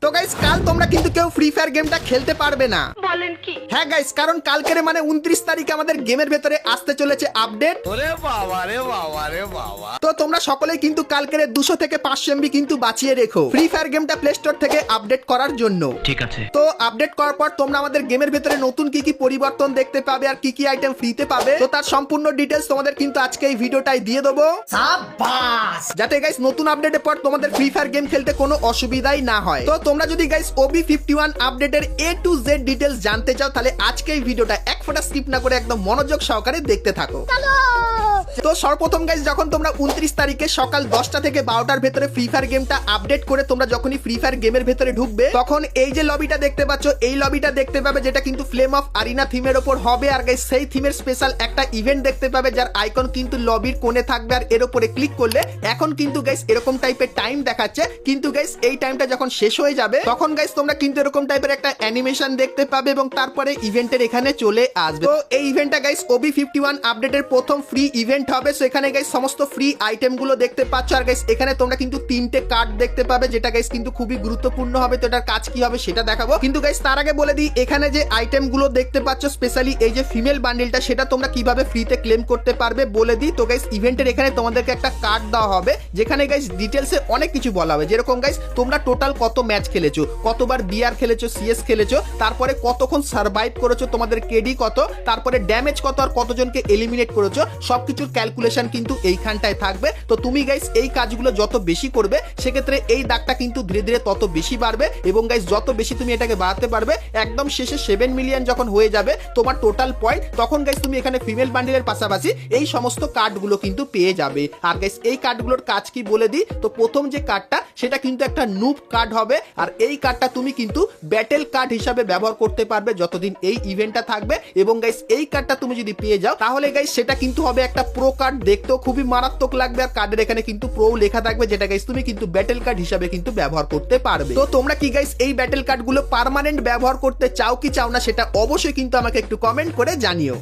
তো গাইস কাল তোমরা কিন্তু কেউ ফ্রি ফায়ার গেমটা খেলতে পারবে না। বলেন কি? হ্যাঁ গাইস, কারণ কালকের মানে 29 তারিখে আমাদের গেমের ভেতরে আসতে চলেছে আপডেট। ওরে বাবা রে বাবা রে বাবা। তো তোমরা সকলেই কিন্তু কালকের 200 থেকে 500 MB কিন্তু বাঁচিয়ে রেখো ফ্রি ফায়ার গেমটা প্লে স্টোর থেকে আপডেট করার জন্য। ঠিক আছে। তো আপডেট করার পর তোমরা আমাদের গেমের ভেতরে নতুন কি কি পরিবর্তন দেখতে পাবে আর কি কি আইটেম ফ্রিতে পাবে, তো তার সম্পূর্ণ ডিটেইলস তোমাদের কিন্তু আজকে এই ভিডিওটাই দিয়ে দেবো, সাবাস, যাতে গাইস নতুন আপডেটের পর তোমাদের ফ্রি ফায়ার গেম খেলতে কোনো অসুবিধাই না হয়। তো তোমরা যদি গাইস OB51 আপডেটের A to Z ডিটেইলস জানতে চাও তাহলে আজকে এই ভিডিওটা এক ফোঁটা স্কিপ না করে একদম মনোযোগ সহকারে দেখতে থাকো। তো সর্বপ্রথম গাইস যখন তোমরা 29 তারিখে সকাল 10টা থেকে 12টার ভেতরে ফ্রি ফায়ার গেমটা আপডেট করে তোমরা যখনই ফ্রি ফায়ার গেমের ভেতরে ঢুকবে তখন এই যে লবিটা দেখতে পাচ্ছ, এই লবিটা দেখতে পাবে যেটা কিন্তু ফ্লেম অফ আরিনা থিমের উপর হবে। আর গাইস সেই থিমের স্পেশাল একটা ইভেন্ট দেখতে পাবে যার আইকন কিন্তু লবির কোণে থাকবে, আর এর উপরে ক্লিক করলে এখন কিন্তু গাইস এরকম টাইপের টাইম দেখাচ্ছে, কিন্তু গাইস এই টাইমটা যখন শেষ হয়ে যাবে তখন গাইস তোমরা কিন্তু এরকম টাইপের একটা অ্যানিমেশন দেখতে পাবে এবং তারপরে ইভেন্টের এখানে চলে আসবে। তো এই ইভেন্টটা গাইস OB51 আপডেটের প্রথম ফ্রি ইভেন্ট হবে। সো এখানে গাইস সমস্ত ফ্রি আইটেম গুলো দেখতে পাচ্ছ, আর গাইস এখানে তোমরা কিন্তু 3টে কার্ড দেখতে পাবে যেটা গাইস কিন্তু খুবই গুরুত্বপূর্ণ হবে। তো এটার কাজ কি হবে সেটা দেখাবো, কিন্তু গাইস তার আগে বলে দিই এখানে যে আইটেম গুলো দেখতে পাচ্ছ স্পেশালি এই যে ফিমেল বান্ডিলটা সেটা তোমরা কিভাবে ফ্রিতে ক্লেম করতে পারবে বলে দিই। তো গাইস ইভেন্টের এখানে তোমাদেরকে একটা কার্ড দেওয়া হবে যেখানে গাইস ডিটেলসে অনেক কিছু বলা হবে, যেরকম গাইস তোমরা টোটাল কত ম্যাচ খেলেছো, কতবার বিআর খেলেছো, সিএস খেলেছো, তারপরে কতক্ষণ সার্ভাইভ করেছো, তোমাদের কেডি কত, তারপরে ড্যামেজ কত আর কতজনকে এলিমিনেট করেছো, সবকিছুর ক্যালকুলেশন কিন্তু এইখানটায় থাকবে। তো তুমি গাইস এই কাজগুলো যত বেশি করবে সেক্ষেত্রে এই দাগটা কিন্তু ধীরে ধীরে তত বেশি বাড়বে, এবং গাইস যত বেশি তুমি এটাকে বাড়াতে পারবে একদম শেষে 7 মিলিয়ন যখন হয়ে যাবে তোমার টোটাল পয়েন্ট, তখন গাইস তুমি এখানে ফিমেল বান্ডিলের পাশাপাশি এই সমস্ত কার্ডগুলো কিন্তু পেয়ে যাবে। আর গাইস এই কার্ডগুলোর কাজ কি বলে দিই, তো প্রথম যে কার্ডটা সেটা কিন্তু একটা নুব কার্ড হবে, আর এই কার্ডটা তুমি কিন্তু ব্যাটেল কার্ড হিসাবে ব্যবহার করতে পারবে যতদিন এই ইভেন্টটা থাকবে। এবং গাইস এই কার্ডটা তুমি যদি পেয়ে যাও তাহলে গাইস সেটা কিন্তু হবে একটা প্রো কার্ড, দেখতেও খুবই মারাত্মক লাগবে, আর কার্ডের এখানে কিন্তু প্রো লেখা থাকবে যেটা গাইস তুমি কিন্তু ব্যাটেল কার্ড হিসাবে কিন্তু ব্যবহার করতে পারবে। তো তোমরা কি গাইস এই ব্যাটেল কার্ডগুলো পার্মানেন্ট ব্যবহার করতে চাও কি চাও না সেটা অবশ্যই কিন্তু আমাকে একটু কমেন্ট করে জানিও।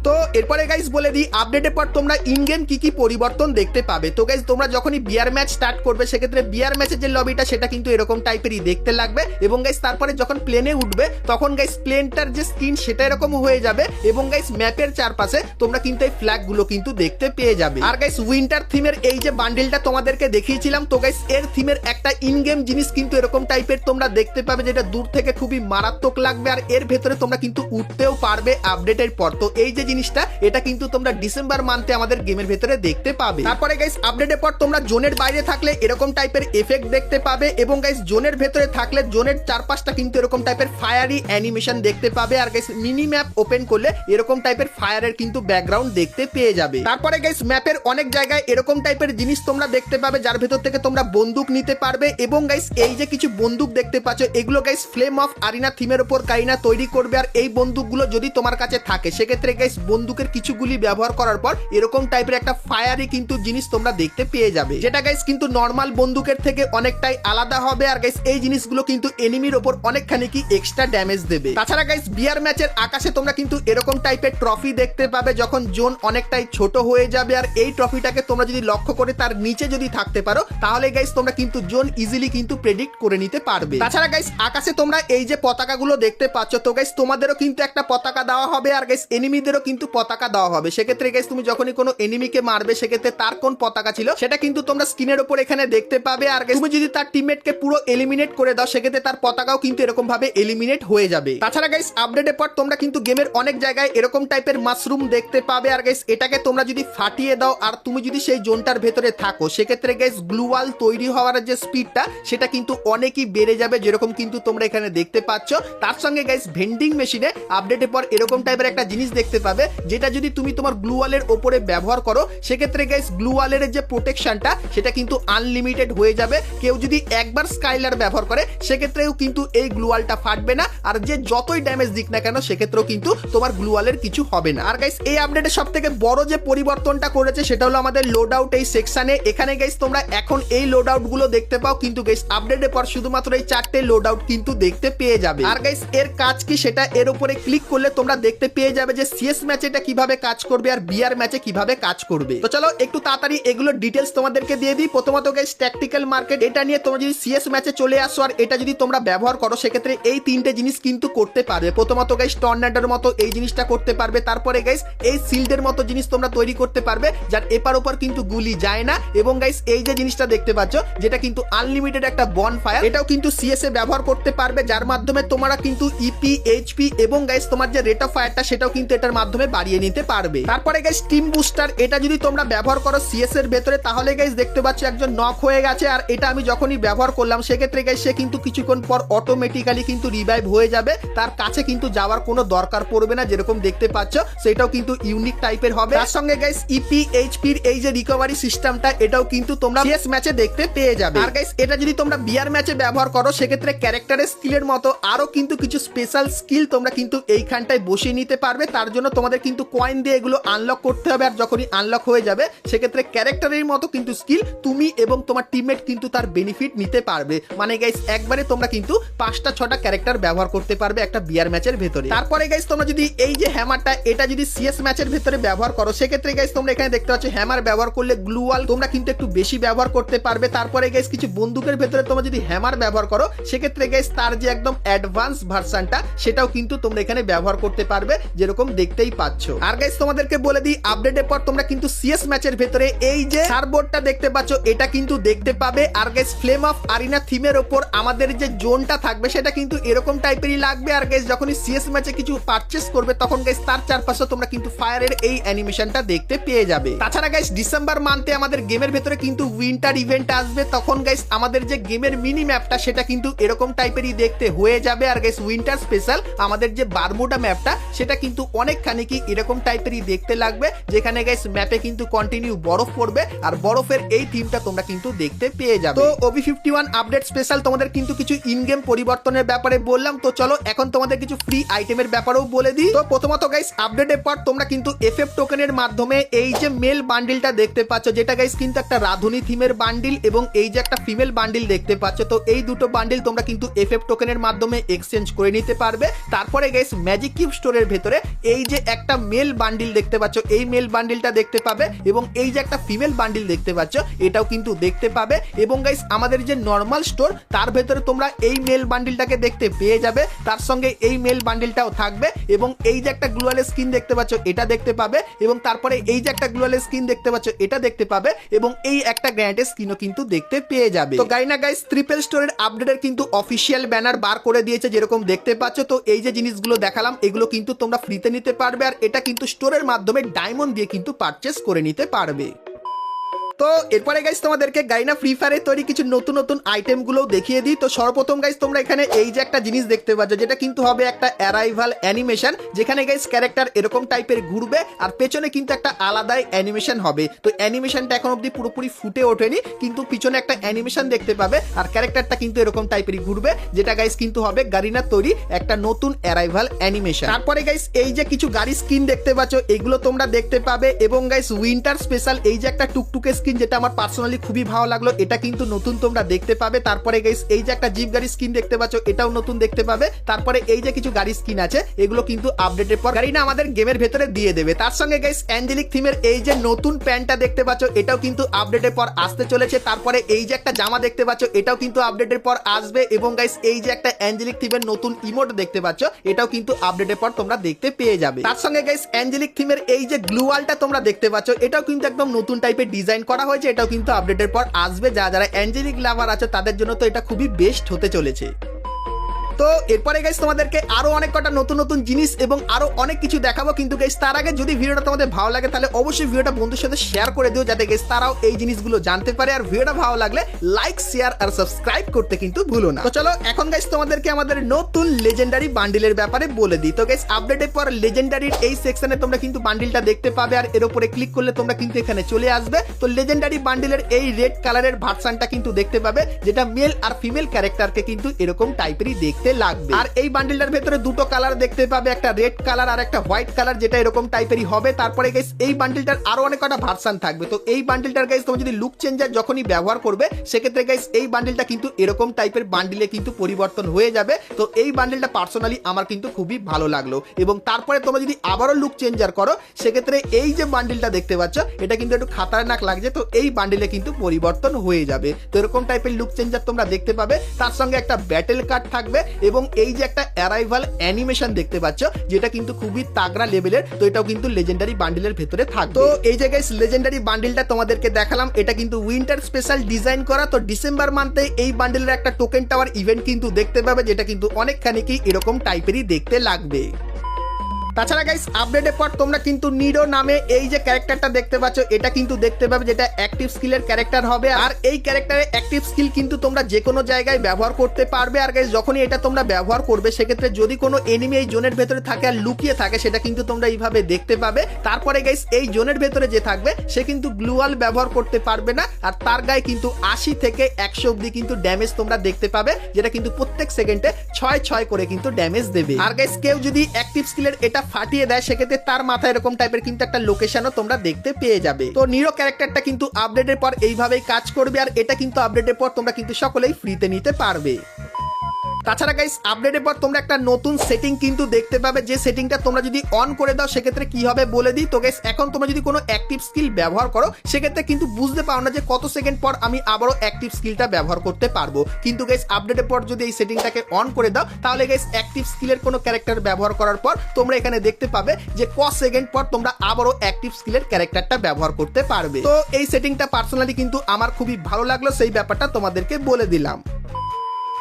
তো এরপরে গাইস বলে দিই আপডেটের পর তোমরা ইন গেম কি কি পরিবর্তন দেখতে পাবে। তো গাইস তোমরা যখনই বিয়ার ম্যাচ স্টার্ট করবে সেক্ষেত্রে বিয়ার ম্যাচের যে লবিটা সেটা কিন্তু এরকম টাইপেরই দেখতে লাগবে, এবং গাইস তারপরে যখন প্লেনে উঠবে তখন গাইস প্লেনটার যে স্ক্রিন সেটা এরকম হয়ে যাবে, এবং গাইস ম্যাপের চারপাশে তোমরা কিন্তু এই ফ্ল্যাগ গুলো কিন্তু দেখতে পেয়ে যাবে। আর গাইস উইন্টার থিমের এই যে বান্ডেলটা তোমাদেরকে দেখিয়েছিলাম, তো গাইস এর থিমের একটা ইন গেম জিনিস কিন্তু এরকম টাইপের তোমরা দেখতে পাবে যেটা দূর থেকে খুবই মারাত্মক লাগবে, আর এর ভেতরে তোমরা কিন্তু উঠতেও পারবে আপডেটের পর। তো এই যে জিনিসটা এটা কিন্তু তোমরা ডিসেম্বর মান্থে আমাদের গেমের ভেতরে দেখতে পাবে। তারপরে গাইস আপডেটের পর তোমরা জোনের বাইরে থাকলে এরকম টাইপের এফেক্ট দেখতে পাবে, এবং গাইস জোনের ভেতরে থাকলে জোনের চারপাশটা কিন্তু এরকম টাইপের ফায়ারি অ্যানিমেশন দেখতে পাবে, আর গাইস মিনি ম্যাপ ওপেন করলে এরকম টাইপের ফায়ারের কিন্তু ব্যাকগ্রাউন্ড দেখতে পেয়ে যাবে। তারপরে গাইস ম্যাপের অনেক জায়গায় এরকম টাইপের জিনিস তোমরা দেখতে পাবে যার ভেতর থেকে তোমরা বন্দুক নিতে পারবে, এবং গাইস এই যে কিছু বন্দুক দেখতে পাচ্ছ এগুলো গাইস ফ্লেম অফ আরিনা থিমের উপর কারিনা তৈরি করবে, আর এই বন্দুকগুলো যদি তোমার কাছে থাকে সেক্ষেত্রে গাইস বন্দুকের কিছুগুলি ব্যবহার করার পর এরকম টাইপের একটা ফায়ারি কিন্তু জিনিস তোমরা দেখতে পেয়ে যাবে, যেটা গাইস কিন্তু নরমাল বন্দুকের থেকে অনেকটাই আলাদা হবে। আর গাইস এই জিনিসগুলো কিন্তু এনিমির উপর অনেকখানি কি এক্সট্রা ড্যামেজ দেবে। তাছাড়া গাইস বিয়ার ম্যাচের আকাশে তোমরা কিন্তু এরকম টাইপের ট্রফি দেখতে পাবে যখন জোন অনেকটাই ছোট হয়ে যাবে, আর এই ট্রফিটাকে তোমরা যদি লক্ষ্য করে তার নিচে যদি থাকতে পারো তাহলে গাইস তোমরা কিন্তু জোন ইজিলি কিন্তু প্রেডিক্ট করে নিতে পারবে। তাছাড়া গাইস আকাশে তোমরা এই যে পতাকাগুলো দেখতে পাচ্ছ, তো গাইস তোমাদেরও কিন্তু একটা পতাকা দেওয়া হবে, আর গাইস এনিমিদেরও কিন্তু পতাকা দেওয়া হবে। সেক্ষেত্রে গাইস তুমি যখনই কোনো এনিমিকে মারবে সেক্ষেত্রে তার কোন পতাকা ছিল সেটা কিন্তু তোমরা স্ক্রিনের উপর এখানে দেখতে পাবে, আর তুমি যদি তার টিমমেটকে পুরো এলিমিনেট করে দাও সেক্ষেত্রে তার পতাকাও কিন্তু এরকম ভাবে এলিমিনেট হয়ে যাবে। তাছাড়া গাইস আপডেটের পর তোমরা কিন্তু গেমের অনেক জায়গায় এরকম টাইপের মাশরুম দেখতে পাবে, আর গাইস এটাকে তোমরা যদি ফাটিয়ে দাও আর তুমি যদি সেই জোনটার ভেতরে থাকো সেক্ষেত্রে গাইস গ্লুয়াল তৈরি হওয়ার যে স্পিডটা সেটা কিন্তু অনেকই বেড়ে যাবে, যেরকম কিন্তু তোমরা এখানে দেখতে পাচ্ছ। তার সঙ্গে গাইস ভেন্ডিং মেশিনে আপডেটের পর এরকম টাইপের একটা জিনিস দেখতে পাবে যেটা যদি তুমি তোমার গ্লুয়ালের উপরে ব্যবহার করো সেক্ষেত্রে গাইস গ্লুয়ালের যে প্রোটেকশনটা সেটা কিন্তু আনলিমিটেড হয়ে যাবে। কেউ যদি একবার স্কাইলার ব্যবহার করে সেক্ষেত্রেও কিন্তু এই গ্লুয়ালটা ফাটবে না, আর যে যতই ড্যামেজ দিক না কেন সেক্ষেত্রেও কিন্তু তোমার গ্লুয়ালের কিছু হবে না। আর গাইস এই আপডেটের সব থেকে বড় যে পরিবর্তনটা করেছে সেটা হলো আমাদের লোড আউট এই সেকশনে। এখানে গাইস তোমরা এখন এই লোড আউট গুলো দেখতে পাও, কিন্তু গাইস আপডেটের পর শুধুমাত্র এই 4টে লোড আউট কিন্তু দেখতে পেয়ে যাবে। আর গাইস এর কাজ কি সেটা এর উপরে ক্লিক করলে তোমরা দেখতে পেয়ে যাবে যে সিএস ম্যাচে এটা কিভাবে কাজ করবে আর বিআর ম্যাচে কিভাবে কাজ করবে। তো চলো একটু তাড়াতাড়ি এগুলো ডিটেলস তোমাদেরকে দিয়ে দিই। প্রথমত গাইস ট্যাকটিক্যাল মার্কেট, এটা নিয়ে তোমরা যদি সিএস ম্যাচে চলে আসো আর এটা যদি তোমরা ব্যবহার করো সেক্ষেত্রে এই তিনটে জিনিস কিন্তু করতে পারবে। প্রথমত গাইস টর্নেডোর মতো এই জিনিসটা করতে পারবে, তারপরে গাইস এই শিল্ডের মতো জিনিস তোমরা তৈরি করতে পারবে যার এপার ওপর কিন্তু গুলি যায় না, এবং গাইস এই যে জিনিসটা দেখতে পাচ্ছ যেটা কিন্তু আনলিমিটেড একটা বনফায়ার, এটাও কিন্তু সিএস এ ব্যবহার করতে পারবে যার মাধ্যমে তোমরা কিন্তু ইপি, এইচপি এবং গাইস তোমার যে রেট অফ ফায়ারটা সেটাও কিন্তু এটার মাধ্যমে বাড়িয়ে নিতে পারবে। তারপরে গাইস টিম বুস্টার, এটা যদি তোমরা ব্যবহার করো সিএস এর ভেতরে তাহলে গাইস দেখতে পাচ্ছ একজন নক হয়ে গেছে, আর এটা আমি যখনই ব্যবহার করলাম সেক্ষেত্রে গাইস সে কিন্তু কিছুক্ষণ পর অটোমেটিক্যালি কিন্তু রিভাইভ হয়ে যাবে, তার কাছে কিন্তু যাওয়ার কোনো দরকার পড়বে না, যেরকম দেখতে পাচ্ছ সেটাও কিন্তু ইউনিক টাইপের হবে। তার সঙ্গে গাইস ইপি, এইচপির এই যে রিকভারি সিস্টেমটা এটাও কিন্তু তোমরা সিএস ম্যাচে দেখতে পেয়ে যাবে। আর গাইস এটা যদি তোমরা বিআর ম্যাচে ব্যবহার করো সেক্ষেত্রে ক্যারেক্টারের স্কিলের মতো আরো কিন্তু কিছু স্পেশাল স্কিল তোমরা কিন্তু এইখানটায় বসিয়ে নিতে পারবে। তার জন্য তোমাদের কিন্তু কয়েন দিয়ে এগুলো আনলক করতে হবে, আর যখনই আনলক হয়ে যাবে সেক্ষেত্রে ক্যারেক্টারের মতো কিন্তু স্কিল তুমি এবং তোমার টিমমেট কিন্তু তার বেনিফিট নিতে পারবে। মানে গাইস একবারে তোমরা কিন্তু 5টা 6টা ক্যারেক্টার ব্যবহার করতে পারবে একটা বিআর ম্যাচের ভেতরে। তারপরে গাইস তোমরা যদি এই যে হ্যামারটা এটা যদি সিএস ম্যাচের ভেতরে ব্যবহার করো সেক্ষেত্রে গাইস তোমরা এখানে দেখতে পাচ্ছ হ্যামার ব্যবহার করলে গ্লু ওয়াল তোমরা কিন্তু একটু বেশি ব্যবহার করতে পারবে। তারপরে গাইস কিছু বন্দুকের ভেতরে তোমরা যদি হ্যামার ব্যবহার করো সেক্ষেত্রে গাইস তার যে একদম অ্যাডভান্স ভার্সনটা সেটাও কিন্তু তোমরা এখানে ব্যবহার করতে পারবে, যেরকম দেখতেই পাচ্ছ। আর গাইস তোমাদেরকে বলে দিই আপডেটের পর তোমরা কিন্তু সিএস ম্যাচের ভেতরে এই যে সার্বোর্ডটা দেখতে পাচ্ছ এটা কিন্তু দেখতে পাবে। আর গাইস ফ্লেম অফ আরিনা থিমের উপর আমাদের যে জোনটা থাকবে সেটা কিন্তু এরকম টাইপেরই লাগবে। আর গাইস যখনই সিএস ম্যাচে কিছু পারচেস করবে তখন গাইস তার চারপাশে তোমরা কিন্তু ফায়ারের এই অ্যানিমেশনটা দেখতে পেয়ে যাবে। তাছাড়া গাইস ডিসেম্বর মান্থে আমাদের গেমের ভেতরে কিন্তু উইন্টার ইভেন্ট আসবে, তখন গাইস আমাদের যে গেমের মিনি ম্যাপটা সেটা কিন্তু এরকম টাইপেরই দেখতে হয়ে যাবে। আর গাইস উইন্টার স্পেশাল আমাদের যে বারমুডা ম্যাপটা সেটা কিন্তু অনেকখানি কি এরকম টাইপেরই দেখতে লাগবে, যেখানে গাইস ম্যাপে কিন্তু কন্টিনিউ বরফ পড়বে আর বরফের এই থিমটা তোমরা কিন্তু দেখতে পেয়ে যাবে। তো OB51 আপডেট স্পেশাল তোমাদের কিন্তু কিছু ইন গেম পরিবর্তনের ব্যাপারে বললাম, তো চলো এখন তোমাদের কিছু ফ্রি আইটেমের ব্যাপারেও বলে দিই। তো প্রথমত গাইস আপডেটের পর তোমরা কিন্তু এফএফ টোকেনের মাধ্যমে এই যে মেল বান্ডিলটা দেখতে পাচ্ছ যেটা গাইস কিন্তু একটা রাধুনী থিমের বান্ডিল এবং এই যে একটা ফিমেল বান্ডিল দেখতে পাচ্ছ, তো এই দুটো বান্ডিল তোমরা কিন্তু এফএফ টোকেনের মাধ্যমে এক্সচেঞ্জ করে নিতে পারবে। তারপরে গাইস ম্যাজিক কিউব স্টোরের ভেতরে এই যে একটা মেল বান্ডিল দেখতে পাচ্ছ এই মেল বান্ডিলটা দেখতে পাবে, এবং এই যে একটা ফিমেল বান্ডিল দেখতে পাচ্ছ এটাও কিন্তু দেখতে পাবে। এবং গাইস আমাদের যে নর্মাল স্টোর তার ভেতরে তোমরা এই মেল বান্ডিলটাকে দেখতে পেয়ে যাবে, তার সঙ্গে এই মেল বান্ডিলটাও থাকবে, এবং এই যে একটা গ্লোয়াল স্কিন দেখতে পাচ্ছ এটা দেখতে পাবে, এবং তারপরে এই যে একটা গ্লোয়াল স্কিন দেখতে পাচ্ছ এটা দেখতে পাবে, এবং এই একটা গ্র্যান্ড স্কিনও কিন্তু দেখতে পেয়ে যাবে। তো গাইনা গাইস ট্রিপল স্টোরের আপডেটের কিন্তু অফিসিয়াল ব্যানার বার করে দিয়েছে যেরকম দেখতে পাচ্ছ। তো এই যে জিনিসগুলো দেখালাম এগুলো কিন্তু তোমরা ফ্রিতে নিতে পারবে, আর এটা কিন্তু স্টোরের মাধ্যমে ডায়মন্ড দিয়ে কিন্তু পারচেস করে নিতে পারবে। তো এরপরে গাইস তোমাদেরকে গাইনা ফ্রি ফায়ারে তৈরি কিছু নতুন নতুন আইটেম গুলো দেখিয়ে দিই। তো সর্বপ্রথম গাইস তোমরা এখানে এই যে একটা জিনিস দেখতে পাচ্ছ যেটা কিন্তু হবে একটা অ্যারাইভাল অ্যানিমেশন, যেখানে গাইস ক্যারেক্টার এরকম টাইপের ঘুরবে আর পেছনে কিন্তু একটা আলাদাই অ্যানিমেশন হবে। তো অ্যানিমেশনটা এখন অবধি পুরোপুরি ফুটে ওঠেনি, কিন্তু পিছনে একটা অ্যানিমেশন দেখতে পাবে আর ক্যারেক্টারটা কিন্তু এরকম টাইপেরই ঘুরবে, যেটা গাইস কিন্তু হবে গারিনার তৈরি একটা নতুন অ্যারাইভাল অ্যানিমেশন। তারপরে গাইস এই যে কিছু গাড়ি স্কিন দেখতে পাচ্ছ এগুলো তোমরা দেখতে পাবে, এবং গাইস উইন্টার স্পেশাল এই যে একটা টুকটুকে স্কিন যেটা আমার পার্সোনালি খুবই ভালো লাগলো এটা কিন্তু নতুন তোমরা দেখতে পাবে। তারপরে গাইস এই যে একটা জিপ গাড়ি স্কিন দেখতে পাচ্ছ এটাও নতুন দেখতে পাবে। তারপরে এই যে কিছু গাড়ি স্কিন আছে এগুলো কিন্তু আপডেটের পর গাড়ি না আমাদের গেমের ভেতরে দিয়ে দেবে। তার সঙ্গে গাইস অ্যাঞ্জেলিক থিমের এই যে নতুন প্যান্টটা দেখতে পাচ্ছ এটাও কিন্তু আপডেটের পর আসতে চলেছে। তারপরে এই যে একটা জামা দেখতে পাচ্ছ এটাও কিন্তু আপডেটের পর আসবে, এবং গাইস এই যে একটা অ্যাঞ্জেলিক থিমের নতুন ইমোট দেখতে পাচ্ছ এটাও কিন্তু আপডেটের পর তোমরা দেখতে পেয়ে যাবে। তার সঙ্গে গাইস অ্যাঞ্জেলিক থিমের এই যে গ্লু ওয়ালটা তোমরা দেখতে পাচ্ছ এটাও কিন্তু একদম নতুন টাইপের ডিজাইন করা হয়েছে, এটাও কিন্তু আপডেটের পর আসবে। যারা অ্যাঞ্জেলিক লাভার আছে তাদের জন্য তো এটা খুবই বেস্ট হতে চলেছে। তো এরপরে গাইস তোমাদেরকে আরো অনেক কটা নতুন নতুন জিনিস এবং আরো অনেক কিছু দেখাবো, কিন্তু গাইস তার আগে যদি ভিডিওটা তোমাদের ভালো লাগে তাহলে অবশ্যই ভিডিওটা বন্ধুদের সাথে শেয়ার করে দিও, যাতে গাইস তারাও এই জিনিসগুলো জানতে পারে। আর ভিডিওটা ভালো লাগলে লাইক, শেয়ার আর সাবস্ক্রাইব করতে কিন্তু ভুলো না। তো চলো এখন গাইস তোমাদেরকে আমাদের নতুন লেজেন্ডারি বান্ডিলের ব্যাপারে বলে দিই। তো গাইস আপডেটের পর লেজেন্ডারির এই সেকশনে তোমরা কিন্তু বান্ডিলটা দেখতে পাবে, আর এর উপরে ক্লিক করলে তোমরা কিন্তু এখানে চলে আসবে। তো লেজেন্ডারি বান্ডিলের এই রেড কালারের ভার্সনটা কিন্তু দেখতে পাবে, যেটা মেল আর ফিমেল ক্যারেক্টারকে কিন্তু এরকম টাইপেরই দেখতে দেখতে লাগবে। আর এই বান্ডিলটার ভেতরে দুটো কালার দেখতে পাবে, একটা রেড কালার আর একটা হোয়াইট কালার, যেটা এরকম টাইপেরই হবে। তারপরে গাইস এই বান্ডিলটার আরো অনেক কটা ভার্সন থাকবে। তো এই বান্ডিলটার গাইস তুমি যদি লুক চেঞ্জার যখনই ব্যবহার করবে সেক্ষেত্রে গাইস এই বান্ডিলটা কিন্তু এরকম টাইপের বান্ডিলে কিন্তু পরিবর্তন হয়ে যাবে। তো এই বান্ডিলটা পার্সোনালি আমার কিন্তু খুবই ভালো লাগলো। এবং তারপরে তোমরা যদি আবারও লুক চেঞ্জার করো সেক্ষেত্রে এই যে বান্ডিলটা দেখতে পাচ্ছ এটা কিন্তু একটু খাতারনাক লাগছে, তো এই বান্ডিলে কিন্তু পরিবর্তন হয়ে যাবে। তো এরকম টাইপের লুক চেঞ্জার তোমরা দেখতে পাবে, তার সঙ্গে একটা ব্যাটেল কার্ড থাকবে এবং এই যে একটা অ্যারাইভাল অ্যানিমেশন দেখতে পাচ্ছ যেটা কিন্তু খুবই তাগড়া লেভেলের। তো এটাও কিন্তু লেজেন্ডারি বান্ডিলের ভেতরে থাকবে। তো এই যে গাইস লেজেন্ডারি বান্ডিলটা তোমাদেরকে দেখালাম, এটা কিন্তু উইন্টার স্পেশাল ডিজাইন করা। তো ডিসেম্বর মান্থে এই বান্ডিলের একটা টোকেন টাওয়ার ইভেন্ট কিন্তু দেখতে পাবে, যেটা কিন্তু অনেকখানি কি এরকম টাইপেরই দেখতে লাগবে। তাছাড়া গাইস আপডেটের পর তোমরা কিন্তু নিডো নামে এই যে ক্যারেক্টারটা দেখতে পাচ্ছ এটা কিন্তু দেখতে পাবে, যেটা অ্যাক্টিভ স্কিলের ক্যারেক্টার হবে। আর এই ক্যারেক্টারের অ্যাক্টিভ স্কিল কিন্তু তোমরা যে কোনো জায়গায় ব্যবহার করতে পারবে। আর গাইস যখনই এটা তোমরা ব্যবহার করবে সেক্ষেত্রে যদি কোনো এনিমি এই জোনের ভেতরে থাকে আর লুকিয়ে থাকে সেটা কিন্তু তোমরা এইভাবে দেখতে পাবে। তারপরে গাইস এই জোনের ভেতরে যে থাকবে সে কিন্তু গ্লুয়াল ব্যবহার করতে পারবে না, আর তার গায়ে কিন্তু 80 থেকে 100 অব্দি কিন্তু ড্যামেজ তোমরা দেখতে পাবে, যেটা কিন্তু প্রত্যেক সেকেন্ডে 6 করে কিন্তু ড্যামেজ দেবে। আর গাইস কেউ যদি অ্যাক্টিভ স্কিলের এটা ফাটিয়ে দেয় সেক্ষেত্রে তার মাথায় এরকম টাইপের কিন্তু একটা লোকেশনও তোমরা দেখতে পেয়ে যাবে। তো নিরো ক্যারেক্টারটা কিন্তু আপডেটের পর এইভাবেই কাজ করবে, আর এটা কিন্তু আপডেটের পর তোমরা কিন্তু সকলেই ফ্রিতে নিতে পারবে। তাছাড়া গাইস আপডেটের পর তোমরা একটা নতুন সেটিং কিন্তু দেখতে পাবে, যে সেটিংটা তোমরা যদি অন করে দাও সেক্ষেত্রে কি হবে বলে দিই। তো গাইস এখন তোমরা যদি কোনো অ্যাক্টিভ স্কিল ব্যবহার করো সেক্ষেত্রে কিন্তু বুঝতে পারো না যে কত সেকেন্ড পর আমি আবারও অ্যাক্টিভ স্কিলটা ব্যবহার করতে পারবো। কিন্তু গাইস আপডেটের পর যদি এই সেটিংটাকে অন করে দাও তাহলে গাইস অ্যাক্টিভ স্কিলের কোনো ক্যারেক্টার ব্যবহার করার পর তোমরা এখানে দেখতে পাবে যে ক সেকেন্ড পর তোমরা আবারও অ্যাক্টিভ স্কিলের ক্যারেক্টারটা ব্যবহার করতে পারবে। তো এই সেটিংটা পার্সোনালি কিন্তু আমার খুবই ভালো লাগলো, সেই ব্যাপারটা তোমাদেরকে বলে দিলাম।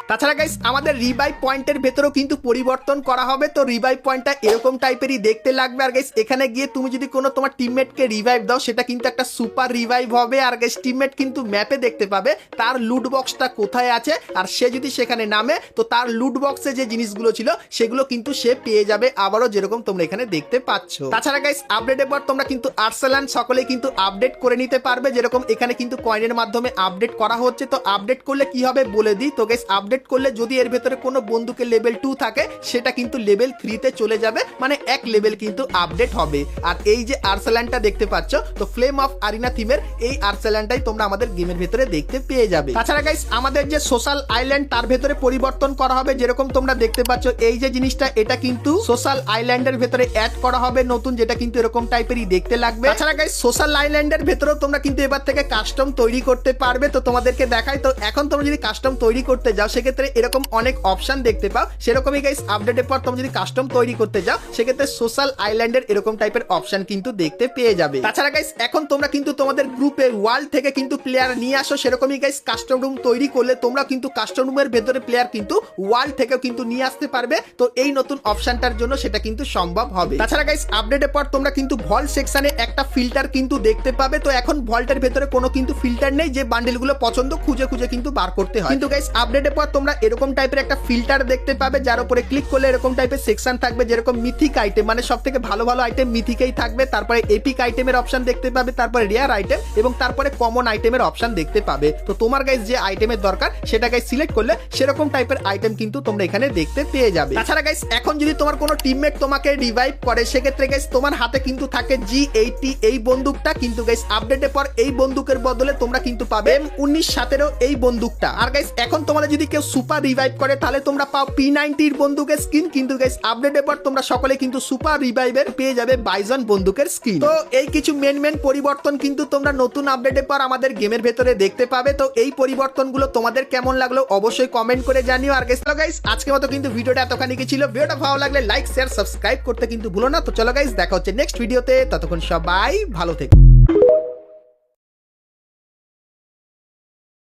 তাছাড়া গাইস আমাদের রিভাইভ পয়েন্টের ভেতরেও কিন্তু পরিবর্তন করা হবে। তো রিভাইভ পয়েন্টটা এরকম টাইপেরই দেখতে লাগবে। আর গাইস এখানে গিয়ে তুমি যদি কোনো তোমার টিমমেটকে রিভাইভ দাও সেটা কিন্তু একটা সুপার রিভাইভ হবে। আর গাইস টিমমেট কিন্তু ম্যাপে দেখতে পাবে তার লুট বক্সটা কোথায় আছে, আর সে যদি সেখানে নামে তো তার লুট বক্সে যে জিনিসগুলো ছিল সেগুলো কিন্তু সে পেয়ে যাবে আবারও, যেরকম তোমরা এখানে দেখতে পাচ্ছ। তাছাড়া গাইস আপডেটের পর তোমরা কিন্তু আর্সেলান সকলেই কিন্তু আপডেট করে নিতে পারবে, যেরকম এখানে কিন্তু কয়েনের মাধ্যমে আপডেট করা হচ্ছে। তো আপডেট করলে কি হবে বলে দিই। তো গাইস আপডেট করলে যদি এর ভেতরে কোনো বন্দুকের লেভেল 2 থাকে সেটা কিন্তু লেভেল 3 তে চলে যাবে, মানে এক লেভেল কিন্তু আপডেট হবে। আর এই যে আর্সেলানটা দেখতে পাচ্ছ তো ফ্লেম অফ আরিনা থিমের এই আর্সেলানটাই তোমরা আমাদের গেমের ভেতরে দেখতে পেয়ে যাবে। তাছাড়া গাইস আমাদের যে সোশ্যাল আইল্যান্ড তার ভেতরে পরিবর্তন করা হবে, যেরকম তোমরা দেখতে পাচ্ছ এই যে জিনিসটা এটা কিন্তু সোশ্যাল আইল্যান্ডের ভেতরে অ্যাড করা হবে নতুন, যেটা কিন্তু এরকম টাইপেরই দেখতে লাগবে। তাছাড়া গাইস সোশ্যাল আইল্যান্ডের ভেতরেও তোমরা কিন্তু এবার থেকে কাস্টম তৈরি করতে পারবে। তো তোমাদেরকে দেখাই, তো এখন তোমরা যদি কাস্টম তৈরি করতে যাও সেক্ষেত্রে এরকম অনেক অপশন দেখতে পাও। সেরকমই গাইস আপডেটের পর তোমরা যদি কাস্টম তৈরি করতে যাও সেক্ষেত্রে সোশ্যাল আইল্যান্ডের এরকম টাইপের অপশন কিন্তু দেখতে পেয়ে যাবে। তাছাড়া গাইস এখন তোমরা কিন্তু তোমাদের গ্রুপে ওয়ার্ল্ড থেকে কিন্তু প্লেয়ার নিয়ে আসো, সেরকমই গাইস কাস্টম রুম তৈরি করলে তোমরা কিন্তু কাস্টম রুমের ভেতরে প্লেয়ার কিন্তু ওয়ার্ল্ড থেকেও কিন্তু নিয়ে আসতে পারবে। তো এই নতুন অপশনটার জন্য সেটা কিন্তু সম্ভব হবে। তাছাড়া গাইস আপডেটের পর তোমরা কিন্তু ভল্ট সেকশনে একটা ফিল্টার কিন্তু দেখতে পাবে। তো এখন ভল্টের ভেতরে কোনো কিন্তু ফিল্টার নেই, যে বান্ডেলগুলো পছন্দ খুঁজে খুঁজে কিন্তু বার করতে হয়। কিন্তু গাইস আপডেটের পর তোমরা এরকম টাইপের একটা ফিল্টার দেখতে পাবে, যার উপরে ক্লিক করলে এরকম টাইপের সেকশন থাকবে, যেরকম মিথিক আইটেম মানে সব থেকে ভালো ভালো আইটেম মিথিকেই থাকবে। তারপরে এপিক আইটেমের অপশন দেখতে পাবে, তারপরে রেয়ার আইটেম এবং তারপরে কমন আইটেমের অপশন দেখতে পাবে। তো তোমার গাইস যে আইটেমের দরকার সেটা গাইস সিলেক্ট করলে সেরকম টাইপের আইটেম কিন্তু তোমরা এখানে দেখতে পেয়ে যাবে। তাছাড়া গাইস এখন যদি তোমার কোনো টিমমেট তোমাকে রিভাইভ করে সেক্ষেত্রে গাইস তোমার হাতে কিন্তু থাকে G80 এই বন্দুকটা, কিন্তু গাইস আপডেটের পর এই বন্দুকের বদলে তোমরা কিন্তু পাবে M1917 এই বন্দুকটা। আর গাইস এখন তোমাদের যদি কেউ সুপার রিভাইভ করে তাহলে তোমরা পাও P90 বন্দুকের স্কিন, কিন্তু গাইস আপডেটের পর তোমরা সকলে কিন্তু সুপার রিভাইভের পেয়ে যাবে বাইজন বন্দুকের স্কিন। তো এই কিছু মেন পরিবর্তন কিন্তু তোমরা নতুন আপডেটের পর আমাদের গেমের ভেতরে দেখতে পাবে। তো এই পরিবর্তনগুলো তোমাদের কেমন লাগলো অবশ্যই কমেন্ট করে জানিও। আর গাইস আজকের মতো কিন্তু ভিডিওটা এতখানি কি ছিল। ভিডিওটা ভালো লাগলে লাইক শেয়ার সাবস্ক্রাইব করতে কিন্তু ভুলো না। তো চলো গাইস দেখা হচ্ছে নেক্সট ভিডিওতে, ততক্ষণ সবাই ভালো থেকো।